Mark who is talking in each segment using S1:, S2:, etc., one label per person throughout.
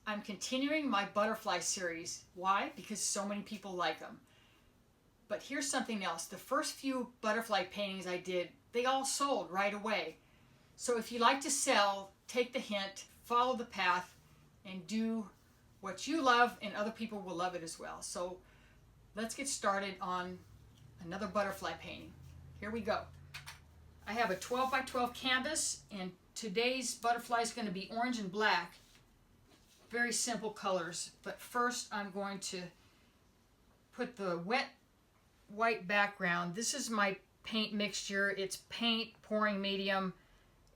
S1: I'm continuing my butterfly series. Why? Because so many people like them. But here's something else. The first few butterfly paintings I did, they all sold right away. So if you like to sell, take the hint, follow the path, and do what you love, and other people will love it as well. So let's get started on another butterfly painting. Here we go. I have a 12 by 12 canvas, and today's butterfly is going to be orange and black. Very simple colors. But first I'm going to put the wet white background. This is my paint mixture. It's paint, pouring medium.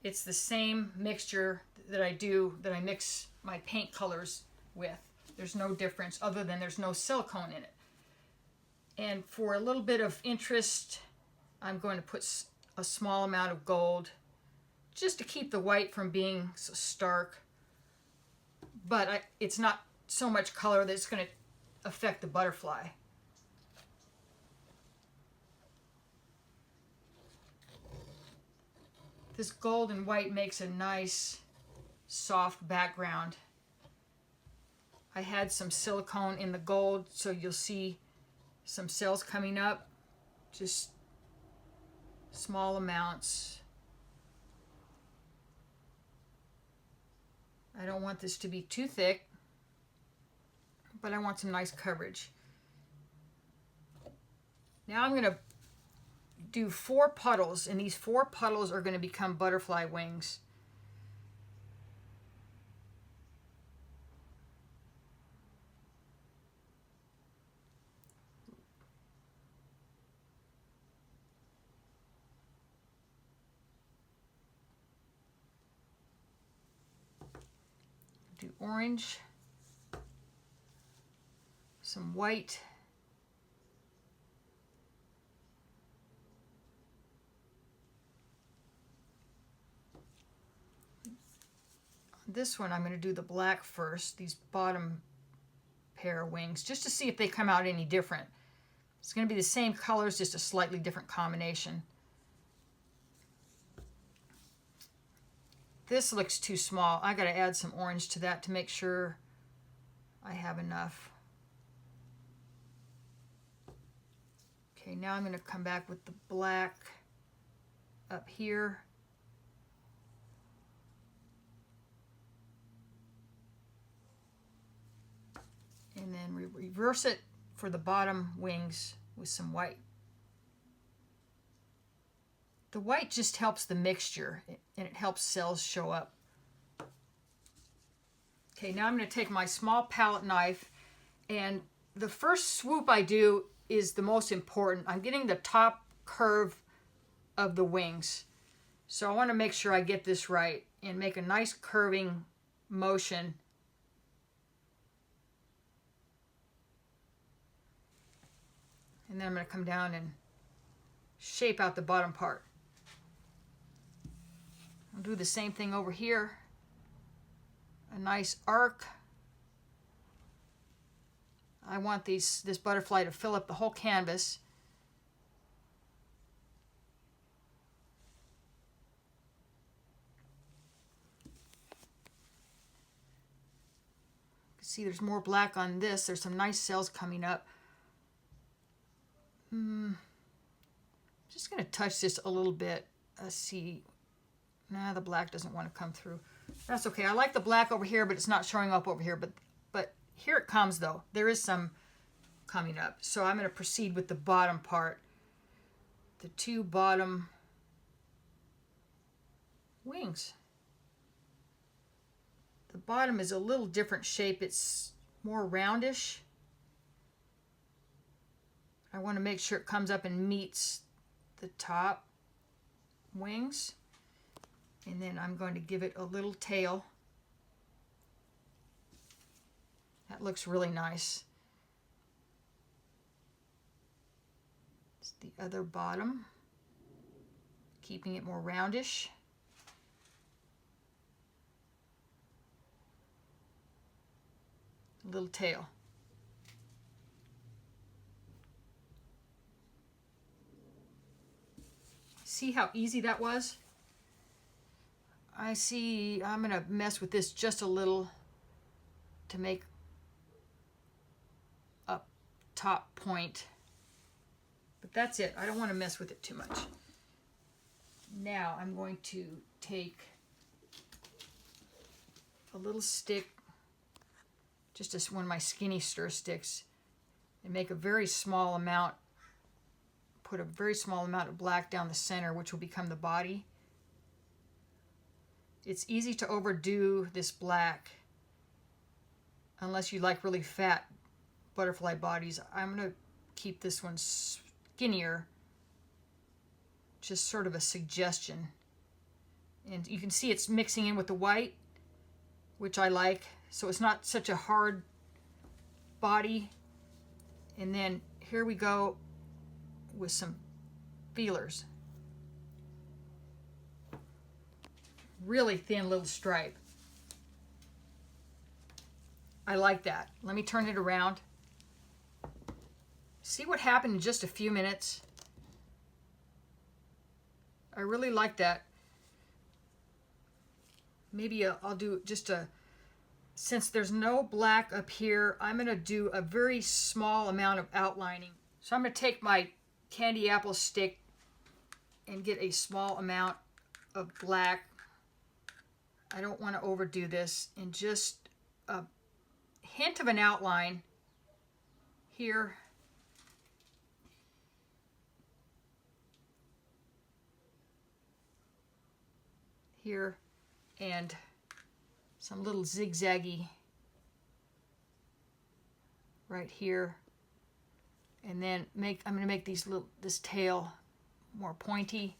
S1: It's the same mixture that I mix my paint colors with. There's no difference other than there's no silicone in it. And for a little bit of interest, I'm going to put a small amount of gold just to keep the white from being so stark. But it's not so much color that it's going to affect the butterfly. This gold and white makes a nice soft background. I had some silicone in the gold, so you'll see some cells coming up, just small amounts. I don't want this to be too thick, but I want some nice coverage. Now I'm going to do 4 puddles, and these 4 puddles are going to become butterfly wings. Do orange, some white, this one I'm going to do the black first, these bottom pair of wings, just to see if they come out any different. It's going to be the same colors, just a slightly different combination. This looks too small. I got to add some orange to that to make sure I have enough. Okay, now I'm going to come back with the black up here. And then reverse it for the bottom wings with some white. The white just helps the mixture, and it helps cells show up. Okay, now I'm going to take my small palette knife, and the first swoop I do is the most important. I'm getting the top curve of the wings. So I want to make sure I get this right and make a nice curving motion. And then I'm going to come down and shape out the bottom part. I'll do the same thing over here. A nice arc. I want this butterfly to fill up the whole canvas. You can see there's more black on this. There's some nice cells coming up. Just going to touch this a little bit. Let's see. Nah, the black doesn't want to come through. That's okay. I like the black over here, but it's not showing up over here. But here it comes, though. There is some coming up. So I'm going to proceed with the bottom part. The 2 bottom wings. The bottom is a little different shape. It's more roundish. I want to make sure it comes up and meets the top wings. And then I'm going to give it a little tail. That looks really nice. It's the other bottom, keeping it more roundish. Little tail. See how easy that was? I see I'm going to mess with this just a little. to make a top point. But that's it. I don't want to mess with it too much. Now I'm going to take a little stick, just one of my skinny stir sticks, and make a very small amount, put a very small amount of black down the center, which will become the body. It's easy to overdo this black unless you like really fat butterfly bodies. I'm going to keep this one skinnier, just sort of a suggestion. And you can see it's mixing in with the white, which I like, so it's not such a hard body. And then here we go with some feelers. Really thin little stripe. I like that. Let me turn it around. See what happened in just a few minutes? I really like that. Maybe I'll do just since there's no black up here, I'm going to do a very small amount of outlining. So I'm going to take my candy apple stick and get a small amount of black. I don't want to overdo this, and just a hint of an outline here. Here, and some little zigzaggy right here, and then I'm going to make this tail more pointy.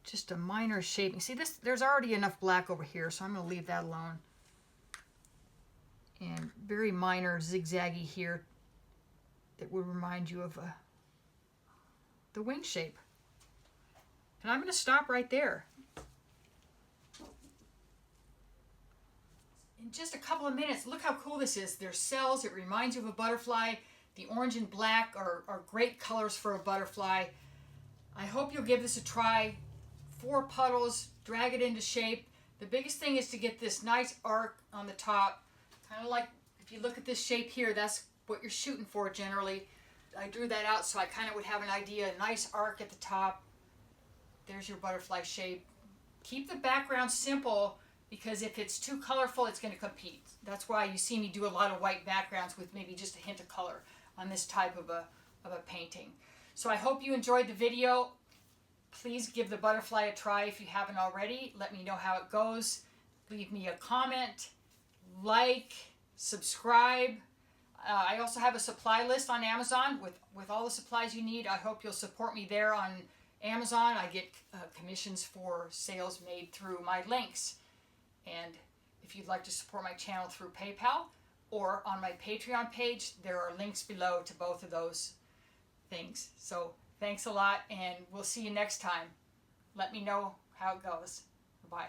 S1: Just a minor shaping. See this? There's already enough black over here, so I'm going to leave that alone. And very minor zigzaggy here that will remind you of the wing shape. And I'm going to stop right there. In just a couple of minutes, look how cool this is. There's cells. It reminds you of a butterfly. The orange and black are great colors for a butterfly. I hope you'll give this a try. 4 puddles, drag it into shape. The biggest thing is to get this nice arc on the top. Kind of like if you look at this shape here, that's what you're shooting for generally. I drew that out so I kind of would have an idea. A nice arc at the top. There's your butterfly shape. Keep the background simple, because if it's too colorful, it's going to compete. That's why you see me do a lot of white backgrounds with maybe just a hint of color on this type of a painting. So I hope you enjoyed the video. Please give the butterfly a try if you haven't already. Let me know how it goes. Leave me a comment, like, subscribe. I also have a supply list on Amazon with all the supplies you need. I hope you'll support me there on Amazon. I get commissions for sales made through my links. And if you'd like to support my channel through PayPal or on my Patreon page, there are links below to both of those things. So thanks a lot, and we'll see you next time. Let me know how it goes. Bye.